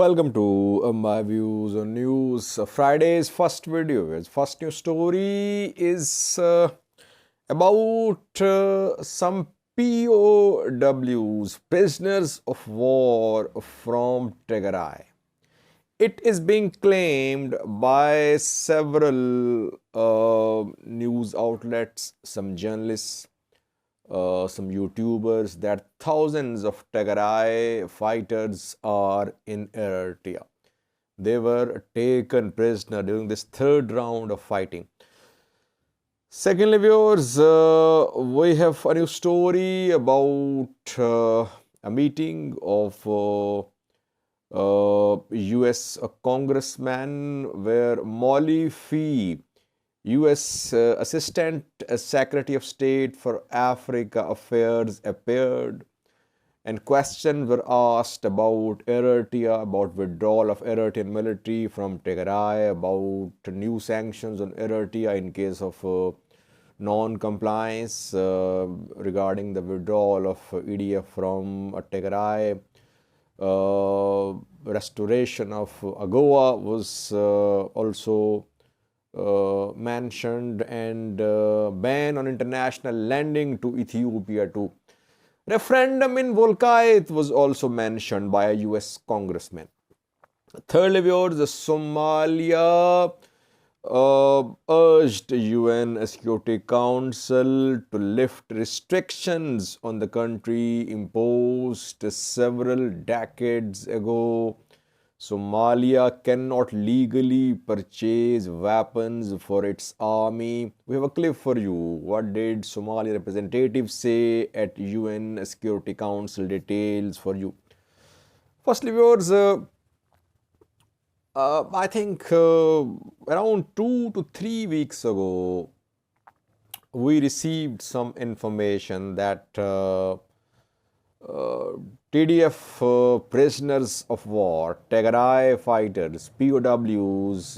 Welcome to my views on news. Friday's first video. Its first news story is about some POWs, prisoners of war from Tigray. It is being claimed by several news outlets, some journalists, some YouTubers, that thousands of Tigray fighters are in Eritrea. They were taken prisoner during this third round of fighting. Secondly, viewers, we have a new story about a meeting of US congressman where Molly Fee, US Assistant Secretary of State for Africa Affairs, appeared, and questions were asked about Eritrea, about withdrawal of Eritrean military from Tigray, about new sanctions on Eritrea in case of non-compliance regarding the withdrawal of EDF from Tigray. Restoration of AGOA was also mentioned, and ban on international lending to Ethiopia too. Referendum in Volkite was also mentioned by a US congressman. Thirdly, viewers, the Somalia urged UN Security Council to lift restrictions on the country imposed several decades ago. Somalia cannot legally purchase weapons for its army. We have a clip for you. What did Somali representatives say at UN Security Council? Details for you. Firstly, viewers, I think around 2 to 3 weeks ago, we received some information that TDF prisoners of war, Tigray fighters, POWs,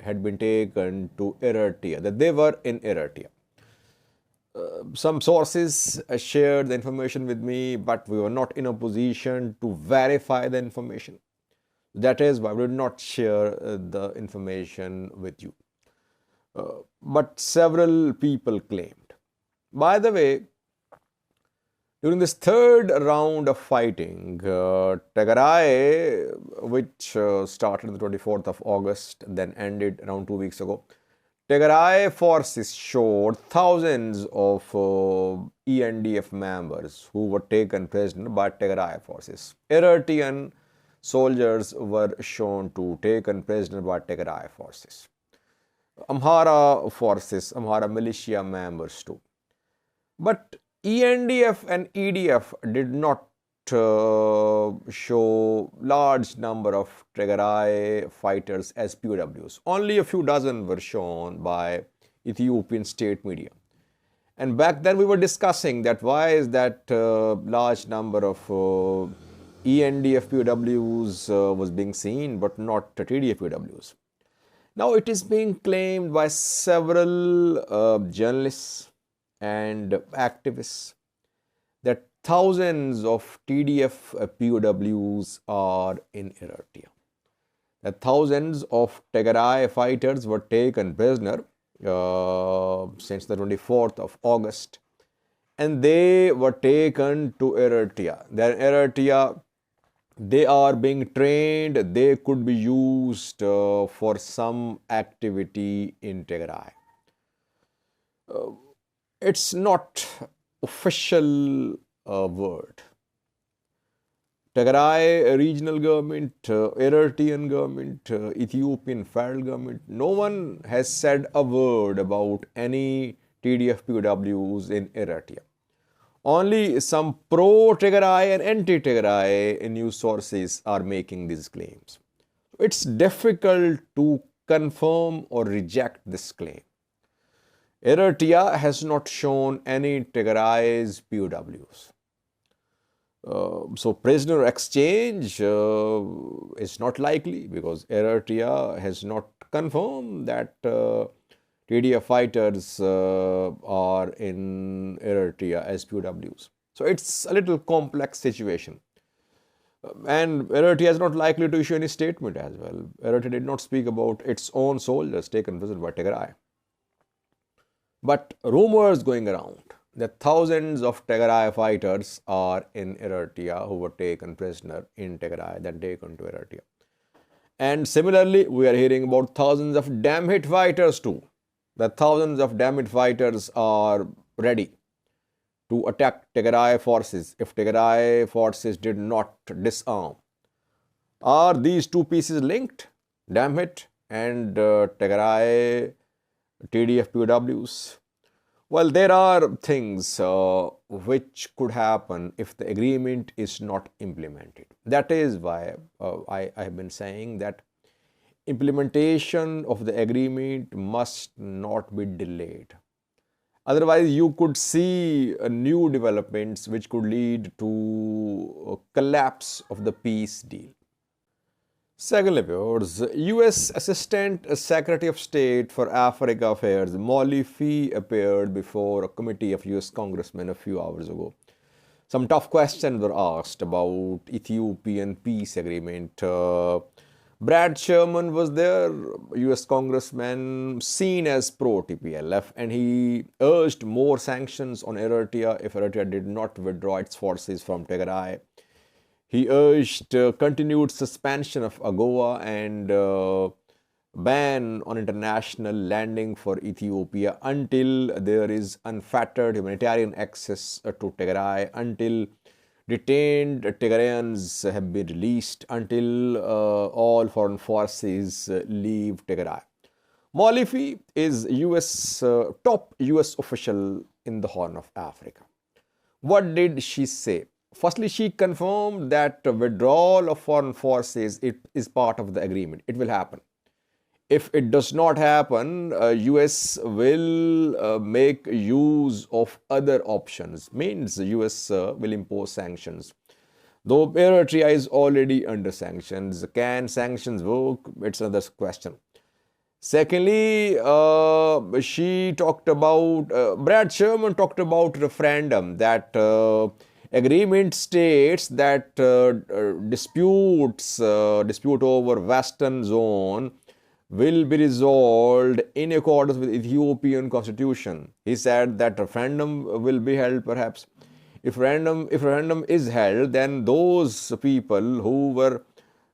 had been taken to Eritrea, that they were in Eritrea. Some sources shared the information with me, but we were not in a position to verify the information. That is why we did not share the information with you. But several people claimed. By the way, during this third round of fighting, Tigray, which started on the 24th of August, then ended around 2 weeks ago, Tigray forces showed thousands of ENDF members who were taken prisoner by Tigray forces. Eritrean soldiers were shown to taken prisoner by Tigray forces. Amhara forces, Amhara militia members too. But ENDF and EDF did not show large number of Tigray fighters as POWs. Only a few dozen were shown by Ethiopian state media. And back then we were discussing that why is that large number of ENDF POWs was being seen, but not TDF POWs. Now it is being claimed by several journalists and activists that thousands of TDF POWs are in Eritrea. That thousands of Tigray fighters were taken prisoner since the 24th of August, and they were taken to Eritrea. They're in Eritrea. They are being trained. They could be used for some activity in Tigray. It's not official word. Tigray regional government, Eritrean government, Ethiopian federal government, no one has said a word about any TDF POWs in Eritrea. Only some pro-Tigray and anti-Tigray news sources are making these claims. It's difficult to confirm or reject this claim. Eritrea has not shown any Tigray's POWs. So prisoner exchange is not likely because Eritrea has not confirmed that TDF fighters are in Eritrea as POWs. So it's a little complex situation. And Eritrea is not likely to issue any statement as well. Eritrea did not speak about its own soldiers taken prisoner by Tigray. But rumors going around that thousands of Tigray fighters are in Eritrea who were taken prisoner in Tigray, then taken to Eritrea. And similarly, we are hearing about thousands of damn hit fighters too. The thousands of damn hit fighters are ready to attack Tigray forces if Tigray forces did not disarm. Are these two pieces linked? Damn it and Tigray TDF POWs? Well, there are things which could happen if the agreement is not implemented. That is why I have been saying that implementation of the agreement must not be delayed. Otherwise, you could see new developments which could lead to a collapse of the peace deal. Secondly, viewers, U.S. Assistant Secretary of State for Africa Affairs Molly Fee appeared before a committee of U.S. congressmen a few hours ago. Some tough questions were asked about Ethiopian peace agreement. Brad Sherman was there, U.S. congressman seen as pro-TPLF, and he urged more sanctions on Eritrea if Eritrea did not withdraw its forces from Tigray. He urged continued suspension of AGOA and ban on international landing for Ethiopia until there is unfettered humanitarian access to Tigray, until detained Tigrayans have been released, until all foreign forces leave Tigray. Molifi is top US official in the Horn of Africa. What did she say? Firstly, she confirmed that withdrawal of foreign forces is part of the agreement. It will happen. If it does not happen, US will make use of other options. Means US will impose sanctions. Though Eritrea is already under sanctions, can sanctions work? It's another question. Secondly, she talked about, Brad Sherman talked about referendum, that agreement states that dispute over Western zone will be resolved in accordance with Ethiopian constitution. He said that referendum will be held perhaps. If referendum is held, then those people who were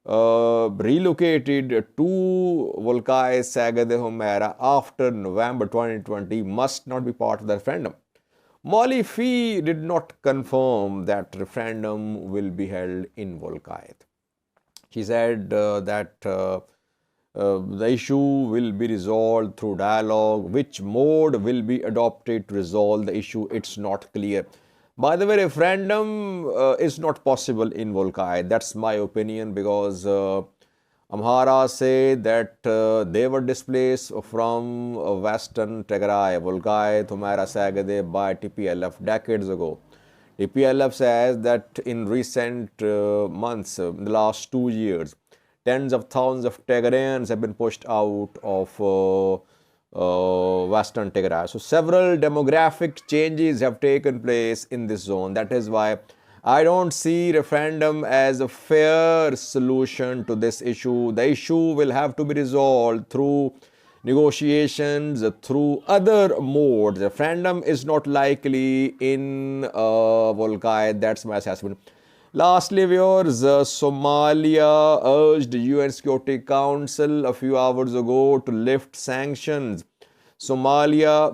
relocated to Volkai Sagade Homera after November 2020 must not be part of the referendum. Molly Fee did not confirm that referendum will be held in Volkai. She said that the issue will be resolved through dialogue. Which mode will be adopted to resolve the issue? It's not clear. By the way, referendum is not possible in Volkai. That's my opinion, because Amhara say that they were displaced from Western Tigray, Volkai, Thumera Sagade by TPLF decades ago. TPLF says that in recent months, in the last 2 years, tens of thousands of Tigrayans have been pushed out of Western Tigray. So several demographic changes have taken place in this zone. That is why I don't see referendum as a fair solution to this issue. The issue will have to be resolved through negotiations, through other modes. Referendum is not likely in Volkai. That's my assessment. Lastly, viewers, Somalia urged UN Security Council a few hours ago to lift sanctions. Somalia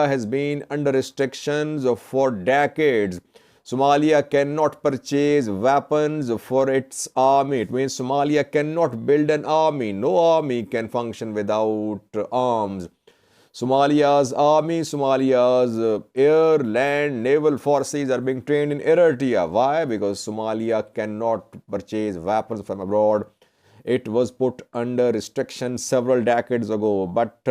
has been under restrictions for decades. Somalia cannot purchase weapons for its army. It means Somalia cannot build an army. No army can function without arms. Somalia's army, Somalia's air, land, naval forces are being trained in Eritrea. Why? Because Somalia cannot purchase weapons from abroad. It was put under restriction several decades ago. But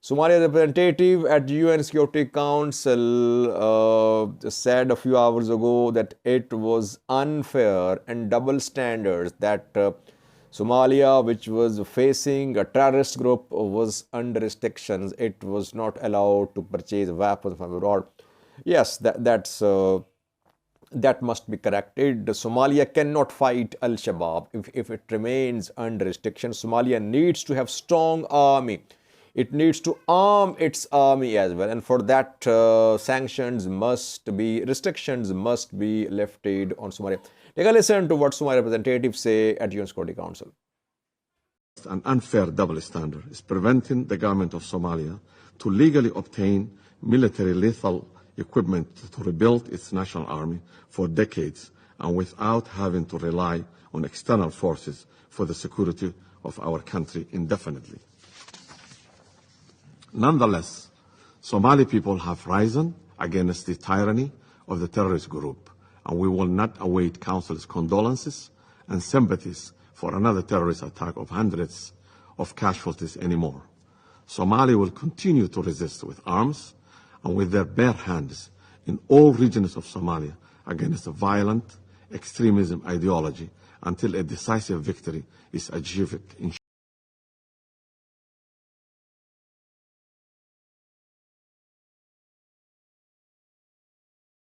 Somalia's representative at UN Security Council said a few hours ago that it was unfair and double standards that Somalia, which was facing a terrorist group, was under restrictions. It was not allowed to purchase weapons from abroad. Yes, that's that must be corrected. Somalia cannot fight Al-Shabaab if it remains under restriction. Somalia needs to have strong army. It needs to arm its army as well, and for that restrictions must be lifted on Somalia. Take a listen to what Somali representatives say at UN Security Council. An unfair double standard is preventing the government of Somalia to legally obtain military lethal equipment to rebuild its national army for decades and without having to rely on external forces for the security of our country indefinitely. Nonetheless, Somali people have risen against the tyranny of the terrorist group, and we will not await Council's condolences and sympathies for another terrorist attack of hundreds of casualties anymore. Somalia will continue to resist with arms and with their bare hands in all regions of Somalia against a violent extremism ideology until a decisive victory is achieved.